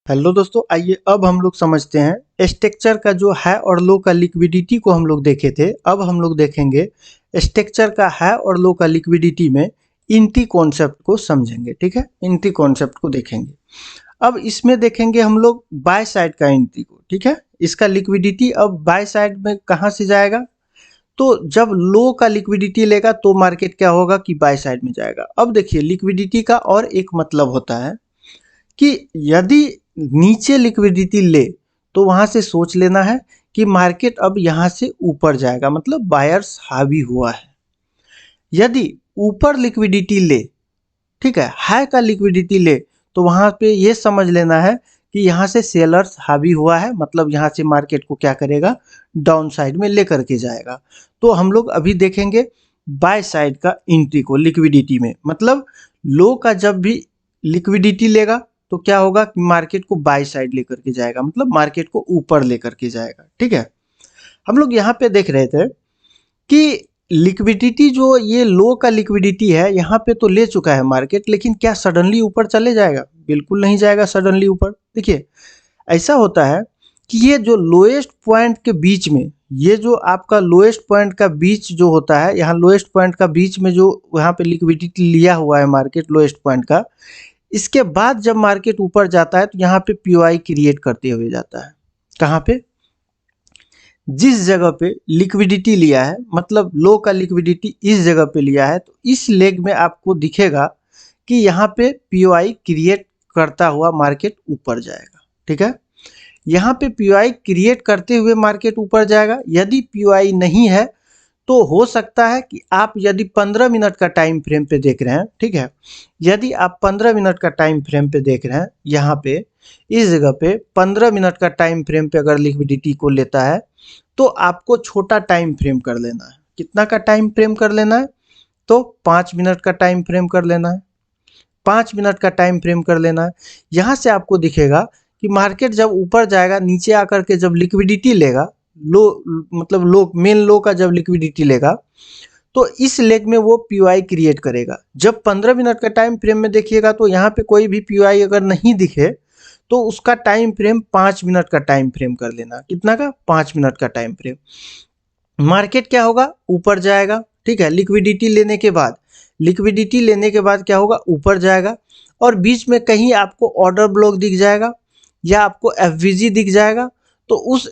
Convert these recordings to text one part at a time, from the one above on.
Hello दोस्तों, आइए अब हम लोग समझते हैं स्ट्रक्चर का जो हाई और लो का लिक्विडिटी को हम लोग देखे थे। अब हम लोग देखेंगे स्ट्रक्चर का हाई और लो का लिक्विडिटी में इंटी कॉन्सेप्ट को समझेंगे। ठीक है, इंटी कॉन्सेप्ट को देखेंगे। अब इसमें देखेंगे हम लोग बाय साइड का इंट्री को। ठीक है, इसका लिक्विडिटी अब बाय साइड में कहाँ से जाएगा, तो जब लो का लिक्विडिटी लेगा तो मार्केट क्या होगा कि बाय साइड में जाएगा। अब देखिए लिक्विडिटी का और एक मतलब होता है कि यदि नीचे लिक्विडिटी ले तो वहां से सोच लेना है कि मार्केट अब यहां से ऊपर जाएगा, मतलब बायर्स हावी हुआ है। यदि ऊपर लिक्विडिटी ले, ठीक है, हाई का लिक्विडिटी ले, तो वहां पे ये समझ लेना है कि यहाँ से सेलर्स हावी हुआ है, मतलब यहाँ से मार्केट को क्या करेगा, डाउन साइड में लेकर के जाएगा। तो हम लोग अभी देखेंगे बाय साइड का एंट्री को लिक्विडिटी में, मतलब लो का जब भी लिक्विडिटी लेगा तो क्या होगा कि मार्केट को बाय साइड लेकर के जाएगा, मतलब मार्केट को ऊपर लेकर के जाएगा। ठीक है, हम लोग यहाँ पे देख रहे थे कि लिक्विडिटी जो ये लो का लिक्विडिटी है यहाँ पे तो ले चुका है मार्केट, लेकिन क्या सडनली ऊपर चले जाएगा? बिल्कुल नहीं जाएगा सडनली ऊपर। देखिए ऐसा होता है कि ये जो लोएस्ट पॉइंट के बीच में, ये जो आपका लोएस्ट पॉइंट का बीच जो होता है, यहाँ लोएस्ट पॉइंट का बीच में जो यहाँ पे लिक्विडिटी लिया हुआ है मार्केट लोएस्ट पॉइंट का, इसके बाद जब मार्केट ऊपर जाता है तो यहाँ पे पीओआई क्रिएट करते हुए जाता है। कहाँ पे? जिस जगह पे लिक्विडिटी लिया है, मतलब लो का लिक्विडिटी इस जगह पे लिया है, तो इस लेग में आपको दिखेगा कि यहाँ पे पीओआई क्रिएट करता हुआ मार्केट ऊपर जाएगा। ठीक है, यहाँ पे पीओआई क्रिएट करते हुए मार्केट ऊपर जाएगा। यदि पीओआई नहीं है तो हो सकता है कि आप यदि 15 मिनट का टाइम फ्रेम पे देख रहे हैं, ठीक है, यदि आप 15 मिनट का टाइम फ्रेम पे देख रहे हैं, यहाँ पे इस जगह पे 15 मिनट का टाइम फ्रेम पे अगर लिक्विडिटी को लेता है तो आपको छोटा टाइम फ्रेम कर लेना है। कितना का टाइम फ्रेम कर लेना है? तो 5 मिनट का टाइम फ्रेम कर लेना है। 5 मिनट का टाइम फ्रेम कर लेना है। यहाँ से आपको दिखेगा कि मार्केट जब ऊपर जाएगा, नीचे आकर के जब लिक्विडिटी लेगा, लो मतलब लो मेन लो का जब लिक्विडिटी लेगा तो इस लेग में वो पीओआई क्रिएट करेगा। जब 15 मिनट का टाइम फ्रेम में देखिएगा तो यहाँ पे कोई भी पीओआई अगर नहीं दिखे तो उसका टाइम फ्रेम 5 मिनट का टाइम फ्रेम कर लेना। कितना का? 5 मिनट का टाइम फ्रेम। मार्केट क्या होगा? ऊपर जाएगा। ठीक है, लिक्विडिटी लेने के बाद, लिक्विडिटी लेने के बाद क्या होगा? ऊपर जाएगा और बीच में कहीं आपको ऑर्डर ब्लॉक दिख जाएगा या आपको एफवीजी दिख जाएगा, तो उस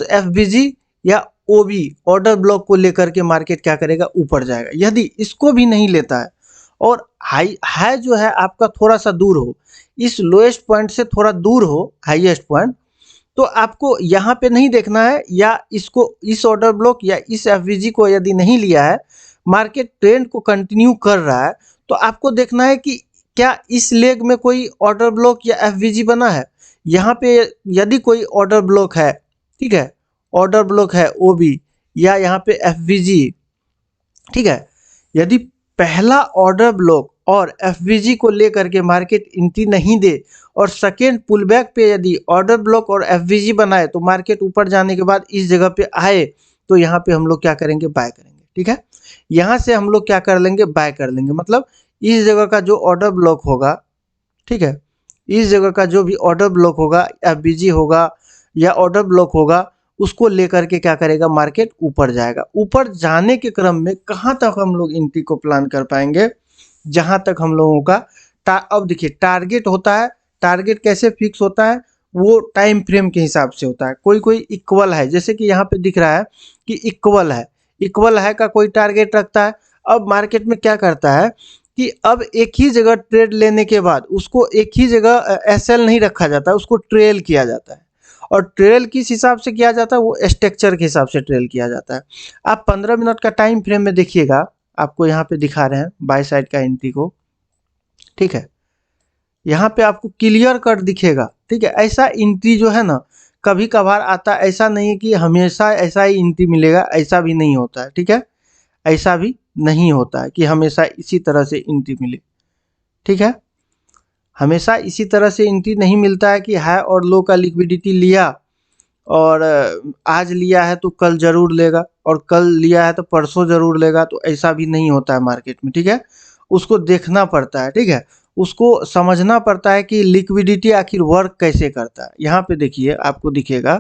एफवीजी या ओबी ऑर्डर ब्लॉक को लेकर के मार्केट क्या करेगा? ऊपर जाएगा। यदि इसको भी नहीं लेता है और हाई जो है आपका थोड़ा सा दूर हो, इस लोएस्ट पॉइंट से थोड़ा दूर हो हाईएस्ट पॉइंट, तो आपको यहाँ पे नहीं देखना है, या इसको इस ऑर्डर ब्लॉक या इस एफवीजी को यदि नहीं लिया है, मार्केट ट्रेंड को कंटिन्यू कर रहा है, तो आपको देखना है कि क्या इस लेग में कोई ऑर्डर ब्लॉक या एफवीजी बना है। यहाँ पे यदि कोई ऑर्डर ब्लॉक है, ठीक है, ऑर्डर ब्लॉक है ओबी या यहाँ पे एफवीजी, ठीक है, यदि पहला ऑर्डर ब्लॉक और एफवीजी को लेकर के मार्केट एंट्री नहीं दे और सेकेंड पुल बैक पे यदि ऑर्डर ब्लॉक और एफवीजी बनाए तो मार्केट ऊपर जाने के बाद इस जगह पे आए तो यहाँ पे हम लोग क्या करेंगे? बाय करेंगे। ठीक है, यहाँ से हम लोग क्या कर लेंगे? बाय कर लेंगे। मतलब इस जगह का जो ऑर्डर ब्लॉक होगा, ठीक है, इस जगह का जो भी ऑर्डर ब्लॉक होगा, एफवीजी होगा या ऑर्डर ब्लॉक होगा, उसको लेकर के क्या करेगा? मार्केट ऊपर जाएगा। ऊपर जाने के क्रम में कहाँ तक हम लोग एंट्री को प्लान कर पाएंगे? जहाँ तक हम लोगों का अब देखिए टारगेट होता है। टारगेट कैसे फिक्स होता है? वो टाइम फ्रेम के हिसाब से होता है। कोई कोई इक्वल है, जैसे कि यहाँ पे दिख रहा है कि इक्वल है, इक्वल है का कोई टारगेट रखता है। अब मार्केट में क्या करता है कि अब एक ही जगह ट्रेड लेने के बाद उसको एक ही जगह एसएल नहीं रखा जाता है, उसको ट्रेल किया जाता है। और ट्रेल किस हिसाब से किया जाता है? वो स्ट्रक्चर के हिसाब से ट्रेल किया जाता है। आप 15 मिनट का टाइम फ्रेम में देखिएगा, आपको यहाँ पे दिखा रहे हैं बाय साइड का एंट्री को, ठीक है, यहाँ पे आपको क्लियर कट दिखेगा। ठीक है, ऐसा एंट्री जो है ना कभी कभार आता है, ऐसा नहीं है कि हमेशा ऐसा ही एंट्री मिलेगा, ऐसा भी नहीं होता है। ठीक है, ऐसा भी नहीं होता है कि हमेशा इसी तरह से एंट्री मिले। ठीक है, हमेशा इसी तरह से एंट्री नहीं मिलता है कि हाई और लो का लिक्विडिटी लिया और आज लिया है तो कल जरूर लेगा और कल लिया है तो परसों जरूर लेगा, तो ऐसा भी नहीं होता है मार्केट में। ठीक है, उसको देखना पड़ता है। ठीक है, उसको समझना पड़ता है कि लिक्विडिटी आखिर वर्क कैसे करता है। यहाँ पे देखिए, आपको दिखेगा,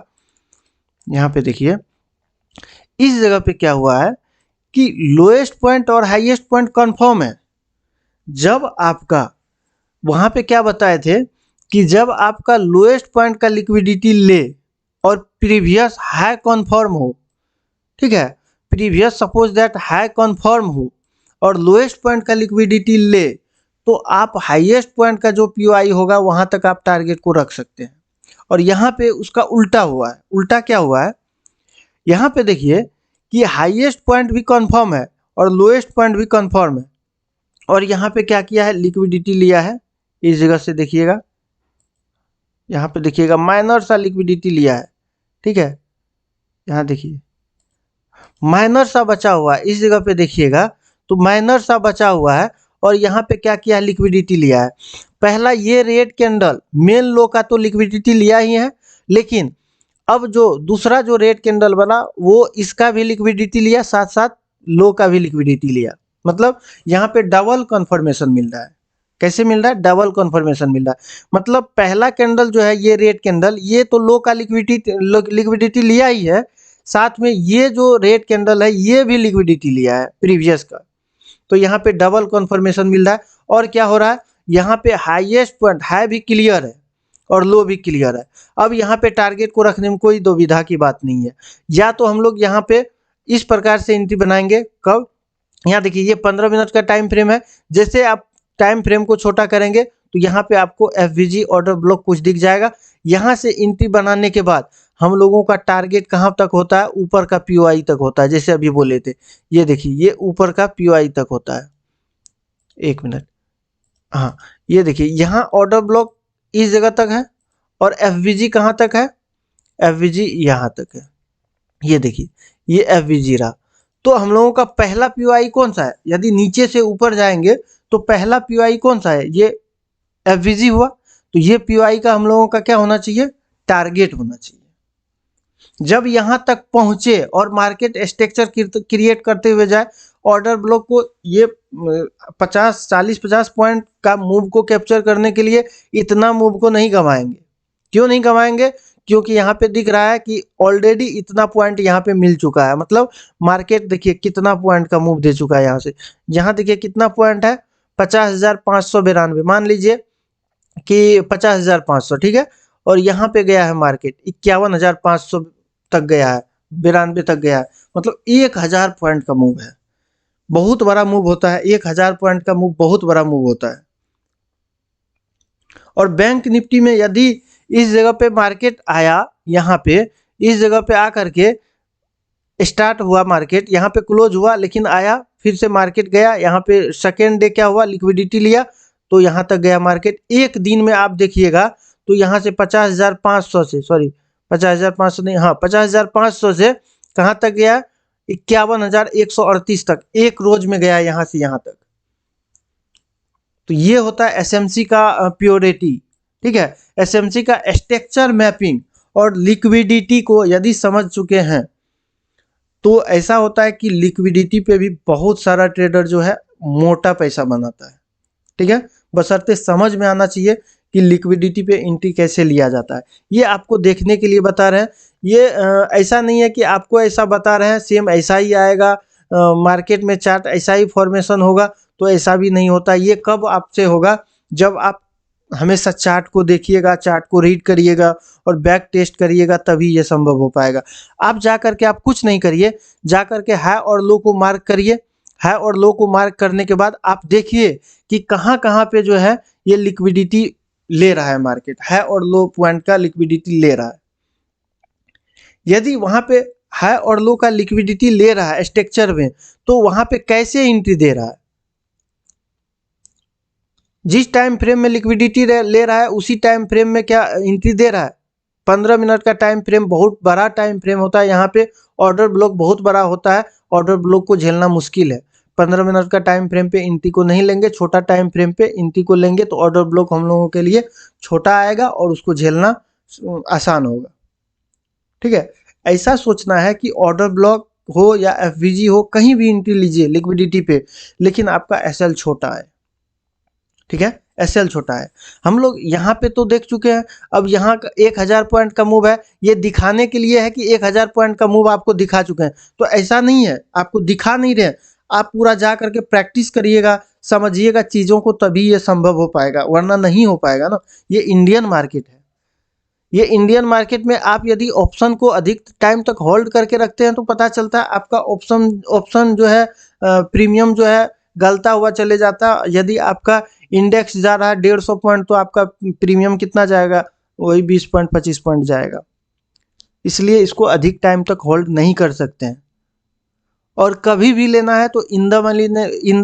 यहाँ पे देखिए इस जगह पे क्या हुआ है कि लोएस्ट पॉइंट और हाईएस्ट पॉइंट कंफर्म है। जब आपका वहाँ पे क्या बताए थे कि जब आपका लोएस्ट पॉइंट का लिक्विडिटी ले और प्रीवियस हाई कन्फर्म हो, ठीक है, previous suppose that high confirm हो और लोएस्ट पॉइंट का लिक्विडिटी ले, तो आप हाईएस्ट पॉइंट का जो पीओआई होगा वहां तक आप टारगेट को रख सकते हैं। और यहाँ पे उसका उल्टा हुआ है। उल्टा क्या हुआ है, यहाँ पे देखिए कि हाईएस्ट पॉइंट भी कंफर्म है और लोएस्ट पॉइंट भी कंफर्म है, और यहाँ पे क्या किया है, लिक्विडिटी लिया है। इस जगह से देखिएगा, यहाँ पे देखिएगा माइनर सा लिक्विडिटी लिया है, ठीक है, यहाँ देखिए माइनर सा बचा हुआ है। इस जगह पे देखिएगा तो माइनर सा बचा हुआ है, और यहाँ पे क्या किया है, लिक्विडिटी लिया है। पहला ये रेड कैंडल मेन लो का तो लिक्विडिटी लिया ही है, लेकिन अब जो दूसरा जो रेड कैंडल बना वो इसका भी लिक्विडिटी लिया, साथ साथ लो का भी लिक्विडिटी लिया। मतलब यहाँ पे डबल कंफर्मेशन मिल रहा है। कैसे मिल रहा है, डबल कंफर्मेशन मिल रहा है। मतलब पहला कैंडल जो है ये रेड कैंडल, ये तो लो का लिक्विडिटी लिया ही है, साथ में ये जो रेड कैंडल है ये भी लिक्विडिटी लिया है प्रीवियस का। तो यहाँ पे डबल कंफर्मेशन मिल रहा है। और क्या हो रहा है, यहाँ पे हाईएस्ट पॉइंट हाई भी क्लियर है और लो भी क्लियर है। अब यहाँ पे टारगेट को रखने में कोई दुविधा की बात नहीं है। या तो हम लोग यहाँ पे इस प्रकार से एंट्री बनाएंगे, कब, यहाँ देखिए ये 15 मिनट का टाइम फ्रेम है। जैसे आप टाइम फ्रेम को छोटा करेंगे तो यहाँ पे आपको एफवीजी ऑर्डर ब्लॉक कुछ दिख जाएगा। यहाँ से एंट्री बनाने के बाद हम लोगों का टारगेट कहाँ तक होता है, ऊपर का पीओआई तक होता है। जैसे अभी बोले थे, ये देखिए ये ऊपर का पीओआई तक होता है। एक मिनट, हाँ ये देखिए यहाँ ऑर्डर ब्लॉक इस जगह तक है, और एफवीजी कहाँ तक है, एफवीजी यहाँ तक है। ये देखिए ये एफवीजी रहा। तो हम लोगों का पहला पीओआई कौन सा है, यदि नीचे से ऊपर जाएंगे तो पहला पीओआई कौन सा है, ये एफवीजी हुआ। तो ये पीओआई का हम लोगों का क्या होना चाहिए, टारगेट होना चाहिए। जब यहाँ तक पहुंचे और मार्केट स्ट्रक्चर क्रिएट करते हुए जाए, ऑर्डर ब्लॉक को ये 40-50 पॉइंट का मूव को कैप्चर करने के लिए इतना मूव को नहीं गंवाएंगे। क्यों नहीं गंवाएंगे, क्योंकि यहाँ पे दिख रहा है कि ऑलरेडी इतना पॉइंट यहाँ पे मिल चुका है। मतलब मार्केट देखिए कितना पॉइंट का मूव दे चुका है। यहाँ से यहाँ देखिए कितना पॉइंट है, 50,592, मान लीजिए कि 50,500, ठीक है। और यहाँ पे गया है मार्केट 51,500 तक गया है, 92 तक गया है। मतलब 1,000 पॉइंट का मूव है, बहुत बड़ा मूव होता है। 1,000 पॉइंट का मूव बहुत बड़ा मूव होता है। और बैंक निफ्टी में यदि इस जगह पे मार्केट आया, यहाँ पे इस जगह पे आकर के स्टार्ट हुआ मार्केट, यहाँ पे क्लोज हुआ, लेकिन आया फिर से मार्केट गया, यहाँ पे सेकेंड डे क्या हुआ, लिक्विडिटी लिया तो यहाँ तक गया मार्केट। एक दिन में आप देखिएगा तो यहाँ से 50,500 से, सॉरी 50,500 नहीं, हाँ 50,500 से कहाँ तक गया, 51,138 तक एक रोज में गया, यहाँ से यहाँ तक। तो ये होता है एसएमसी का प्योरिटी, ठीक है। एसएमसी का स्ट्रक्चर मैपिंग और लिक्विडिटी को यदि समझ चुके हैं तो ऐसा होता है कि लिक्विडिटी पे भी बहुत सारा ट्रेडर जो है मोटा पैसा बनाता है, ठीक है। बशर्ते समझ में आना चाहिए कि लिक्विडिटी पे एंट्री कैसे लिया जाता है। ये आपको देखने के लिए बता रहे हैं। ये ऐसा नहीं है कि आपको ऐसा बता रहे हैं सेम ऐसा ही आएगा, मार्केट में चार्ट ऐसा ही फॉर्मेशन होगा, तो ऐसा भी नहीं होता। ये कब आपसे होगा, जब आप हमेशा चार्ट को देखिएगा, चार्ट को रीड करिएगा और बैक टेस्ट करिएगा, तभी ये संभव हो पाएगा। आप जा करके आप कुछ नहीं करिए, जा करके हाई और लो को मार्क करिए। हाई और लो को मार्क करने के बाद आप देखिए कि कहाँ कहाँ पे जो है ये लिक्विडिटी ले रहा है मार्केट, हाई और लो पॉइंट का लिक्विडिटी ले रहा है। यदि वहाँ पे हाई और लो का लिक्विडिटी ले रहा है स्ट्रक्चर में, तो वहाँ पे कैसे एंट्री दे रहा है, जिस टाइम फ्रेम में लिक्विडिटी ले रहा है उसी टाइम फ्रेम में क्या एंट्री दे रहा है। 15 मिनट का टाइम फ्रेम बहुत बड़ा टाइम फ्रेम होता है, यहाँ पे ऑर्डर ब्लॉक बहुत बड़ा होता है, ऑर्डर ब्लॉक को झेलना मुश्किल है। 15 मिनट का टाइम फ्रेम पे एंट्री को नहीं लेंगे, छोटा टाइम फ्रेम पे एंट्री को लेंगे तो ऑर्डर ब्लॉक हम लोगों के लिए छोटा आएगा और उसको झेलना आसान होगा, ठीक है। ऐसा सोचना है कि ऑर्डर ब्लॉक हो या एफवीजी हो, कहीं भी एंट्री लीजिए लिक्विडिटी पे, लेकिन आपका एसएल छोटा है, ठीक है। एसएल छोटा है। हम लोग यहाँ पे तो देख चुके हैं। अब यहाँ का 1000 पॉइंट का मूव है, ये दिखाने के लिए है कि 1000 पॉइंट का मूव आपको दिखा चुके हैं। तो ऐसा नहीं है, आपको दिखा नहीं रहे, आप पूरा जा करके प्रैक्टिस करिएगा, समझिएगा चीज़ों को, तभी ये संभव हो पाएगा, वरना नहीं हो पाएगा ना। ये इंडियन मार्केट है। ये इंडियन मार्केट में आप यदि ऑप्शन को अधिक टाइम तक होल्ड करके रखते हैं तो पता चलता है आपका ऑप्शन ऑप्शन जो है प्रीमियम जो है गलता हुआ चले जाता है। यदि आपका इंडेक्स जा रहा है 150 पॉइंट तो आपका प्रीमियम कितना जाएगा, वही 20 पॉइंट 25 पॉइंट जाएगा। इसलिए इसको अधिक टाइम तक होल्ड नहीं कर सकते हैं। और कभी भी लेना है तो इन द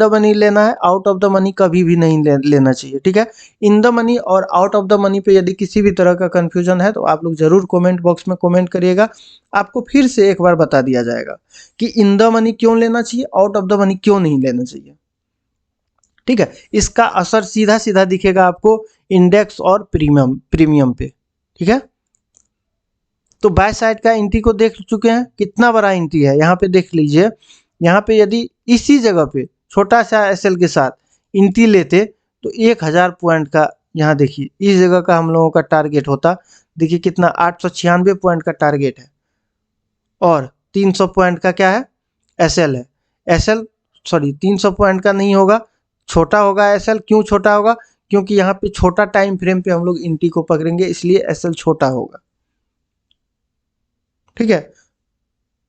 मनी लेना है, आउट ऑफ द मनी कभी भी नहीं लेना चाहिए, ठीक है। इन द मनी और आउट ऑफ द मनी पे यदि किसी भी तरह का कंफ्यूजन है तो आप लोग जरूर कमेंट बॉक्स में कमेंट करिएगा, आपको फिर से एक बार बता दिया जाएगा कि इन द मनी क्यों लेना चाहिए, आउट ऑफ द मनी क्यों नहीं लेना चाहिए, ठीक है। इसका असर सीधा सीधा दिखेगा आपको इंडेक्स और प्रीमियम पे, ठीक है। तो बाय साइड का एंट्री को देख चुके हैं, कितना बड़ा एंट्री है यहाँ पे देख लीजिए। यहाँ पे यदि इसी जगह पे छोटा सा एसएल के साथ एंट्री लेते तो 1000 पॉइंट का, यहाँ देखिए इस जगह का हम लोगों का टारगेट होता, देखिए कितना 896 पॉइंट का टारगेट है, और 300 पॉइंट का क्या है, एसएल है। एसएल सॉरी 300 पॉइंट का नहीं होगा, छोटा होगा एसएल। क्यों छोटा होगा, क्योंकि यहाँ पे छोटा टाइम फ्रेम पे हम लोग एंट्री को पकड़ेंगे, इसलिए एसएल छोटा होगा, ठीक है।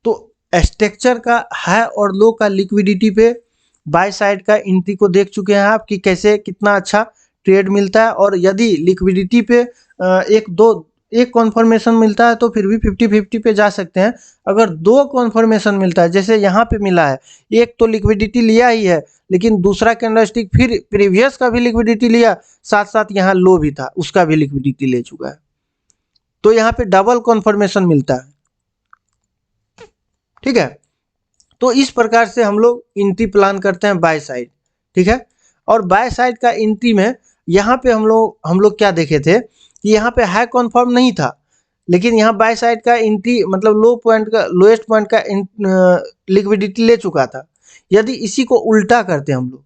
तो स्ट्रक्चर का हाई और लो का लिक्विडिटी पे बाय साइड का एंट्री को देख चुके हैं आप कि कैसे कितना अच्छा ट्रेड मिलता है। और यदि लिक्विडिटी पे एक कॉन्फर्मेशन मिलता है तो फिर भी 50-50 पे जा सकते हैं। अगर दो कॉन्फर्मेशन मिलता है, जैसे यहाँ पे मिला है, एक तो लिक्विडिटी लिया ही है लेकिन दूसरा कैंडलस्टिक फिर प्रीवियस का भी लिक्विडिटी लिया, साथ साथ यहाँ लो भी था उसका भी लिक्विडिटी ले चुका है, तो यहाँ पे डबल कॉन्फर्मेशन मिलता है, ठीक है। तो इस प्रकार से हम लोग एंट्री प्लान करते हैं बाय साइड, ठीक है। और बाय साइड का एंट्री में यहाँ पे हम लोग क्या देखे थे कि यहाँ पे हाई कॉन्फर्म नहीं था, लेकिन यहाँ बाय साइड का एंट्री मतलब लोएस्ट पॉइंट का लिक्विडिटी ले चुका था। यदि इसी को उल्टा करते हैं हम लोग,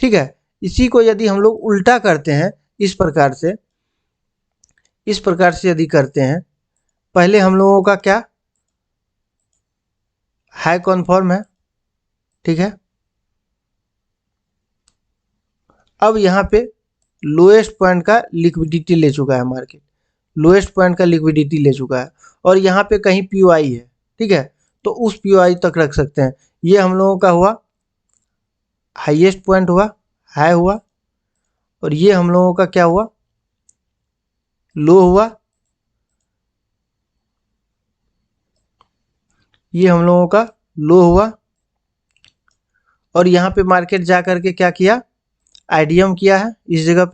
ठीक है, इसी को यदि हम लोग उल्टा करते हैं इस प्रकार से यदि करते हैं, पहले हम लोगों का क्या हाई कॉन्फर्म है, ठीक है। अब यहाँ पे लोएस्ट पॉइंट का लिक्विडिटी ले चुका है मार्केट, लोएस्ट पॉइंट का लिक्विडिटी ले चुका है, और यहाँ पे कहीं पीओआई है, ठीक है, तो उस पीओआई तक रख सकते हैं। ये हम लोगों का हुआ हाईएस्ट पॉइंट हुआ, हाई हुआ, और ये हम लोगों का क्या हुआ, लो हुआ, ये हम लोगों का लो हुआ। और यहाँ पे मार्केट जा करके क्या किया, आईडीएम किया है इस जगह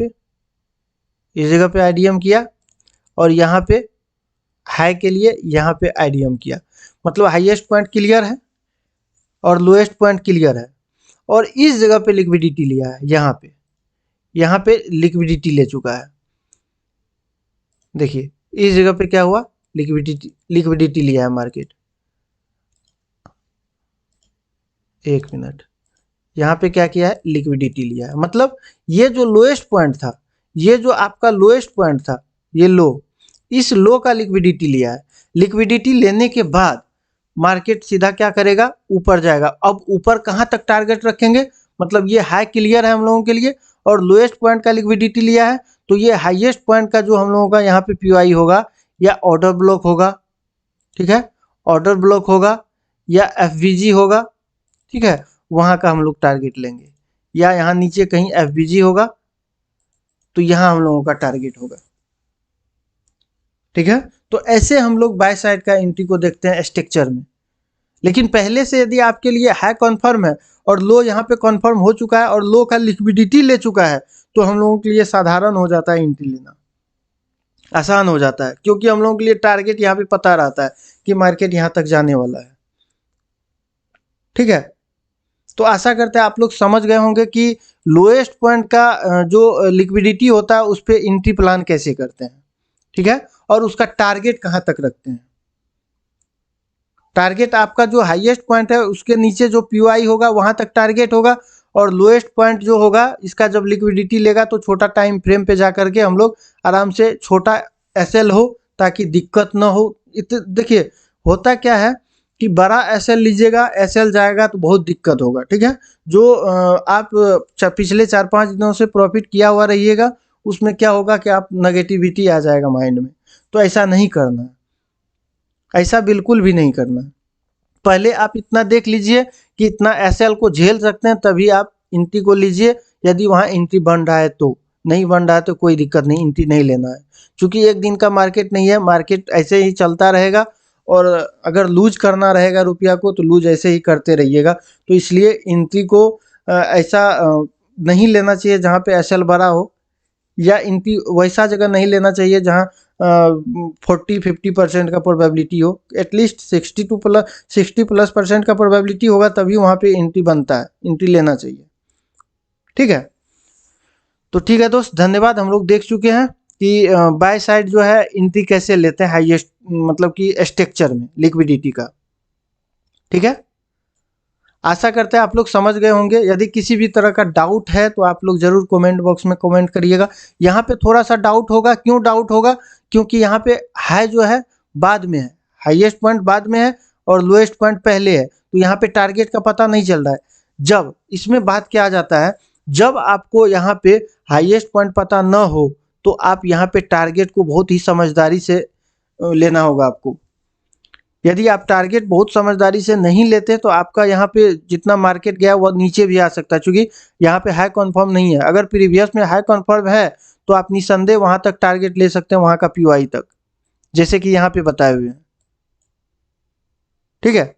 पे आईडीएम किया, और यहाँ पे हाई के लिए यहाँ पे आईडीएम किया, मतलब हाईएस्ट पॉइंट क्लियर है और लोएस्ट पॉइंट क्लियर है, और इस जगह पे लिक्विडिटी लिया है, यहाँ पे लिक्विडिटी ले चुका है। देखिए इस जगह पे क्या हुआ, लिक्विडिटी लिया है मार्केट। एक मिनट, यहाँ पे क्या किया है, लिक्विडिटी लिया है, मतलब ये जो लोएस्ट पॉइंट था, ये जो आपका लोएस्ट पॉइंट था, ये लो, इस लो का लिक्विडिटी लिया है। लिक्विडिटी लेने के बाद मार्केट सीधा क्या करेगा, ऊपर जाएगा। अब ऊपर कहाँ तक टारगेट रखेंगे, मतलब ये हाई क्लियर है हम लोगों के लिए, और लोएस्ट पॉइंट का लिक्विडिटी लिया है, तो ये हाईएस्ट पॉइंट का जो हम लोगों का यहाँ पे पीओआई होगा या ऑर्डर ब्लॉक होगा, ठीक है, ऑर्डर ब्लॉक होगा या एफवीजी होगा, ठीक है, वहाँ का हम लोग टारगेट लेंगे, या यहाँ नीचे कहीं एफबीजी होगा तो यहाँ हम लोगों का टारगेट होगा, ठीक है। तो ऐसे हम लोग बाय साइड का एंट्री को देखते हैं स्ट्रक्चर में। लेकिन पहले से यदि आपके लिए हाई कॉन्फर्म है और लो यहाँ पे कॉन्फर्म हो चुका है और लो का लिक्विडिटी ले चुका है, तो हम लोगों के लिए साधारण हो जाता है एंट्री लेना, आसान हो जाता है, क्योंकि हम लोगों के लिए टारगेट यहाँ पे पता रहता है कि मार्केट यहाँ तक जाने वाला है, ठीक है। तो आशा करते हैं आप लोग समझ गए होंगे कि लोएस्ट पॉइंट का जो लिक्विडिटी होता है उस पर एंट्री प्लान कैसे करते हैं, ठीक है, और उसका टारगेट कहाँ तक रखते हैं। टारगेट आपका जो हाईएस्ट पॉइंट है उसके नीचे जो पीओआई होगा वहाँ तक टारगेट होगा, और लोएस्ट पॉइंट जो होगा इसका जब लिक्विडिटी लेगा तो छोटा टाइम फ्रेम पे जा करके हम लोग आराम से छोटा एसएल हो ताकि दिक्कत ना हो। देखिए होता क्या है कि बड़ा एसएल लीजिएगा, एसएल जाएगा तो बहुत दिक्कत होगा, ठीक है। जो आप पिछले 4-5 दिनों से प्रॉफिट किया हुआ रहिएगा उसमें क्या होगा कि आप नेगेटिविटी आ जाएगा माइंड में, तो ऐसा नहीं करना है, ऐसा बिल्कुल भी नहीं करना है। पहले आप इतना देख लीजिए कि इतना एसएल को झेल सकते हैं तभी आप एंट्री को लीजिए। यदि वहाँ एंट्री बन रहा है तो, नहीं बन रहा है तो कोई दिक्कत नहीं, एंट्री नहीं लेना है, क्योंकि एक दिन का मार्केट नहीं है, मार्केट ऐसे ही चलता रहेगा। और अगर लूज करना रहेगा रुपया को तो लूज ऐसे ही करते रहिएगा। तो इसलिए एंट्री को ऐसा नहीं लेना चाहिए जहाँ पे एसएल बड़ा हो, या एंट्री वैसा जगह नहीं लेना चाहिए जहाँ 40-50% का प्रोबेबिलिटी हो। एटलीस्ट 60+ % का प्रोबेबिलिटी होगा तभी वहाँ पे एंट्री बनता है, एंट्री लेना चाहिए, ठीक है। तो ठीक है दोस्त, धन्यवाद। हम लोग देख चुके हैं कि बाय साइड जो है एंट्री कैसे लेते हैं हाईएस्ट, मतलब कि स्ट्रक्चर में लिक्विडिटी का, ठीक है। आशा करते हैं आप लोग समझ गए होंगे। यदि किसी भी तरह का डाउट है तो आप लोग ज़रूर कमेंट बॉक्स में कमेंट करिएगा। यहाँ पे थोड़ा सा डाउट होगा, क्यों डाउट होगा? क्योंकि यहाँ पे हाई जो है बाद में है, हाईएस्ट पॉइंट बाद में है और लोएस्ट पॉइंट पहले है, तो यहाँ पे टारगेट का पता नहीं चल रहा है। जब इसमें बात क्या आ जाता है, जब आपको यहाँ पे हाईएस्ट पॉइंट पता न हो तो आप यहाँ पे टारगेट को बहुत ही समझदारी से लेना होगा आपको। यदि आप टारगेट बहुत समझदारी से नहीं लेते तो आपका यहाँ पे जितना मार्केट गया वो नीचे भी आ सकता है, क्योंकि यहाँ पे हाई कन्फर्म नहीं है। अगर प्रीवियस में हाई कन्फर्म है तो आप निसंदेह वहाँ तक टारगेट ले सकते हैं, वहाँ का पीओआई तक, जैसे कि यहाँ पे बताए हुए हैं, ठीक है।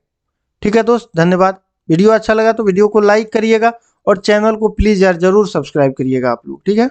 ठीक है दोस्त, धन्यवाद। वीडियो अच्छा लगा तो वीडियो को लाइक करिएगा और चैनल को प्लीज़ यार ज़रूर सब्सक्राइब करिएगा आप लोग, ठीक है।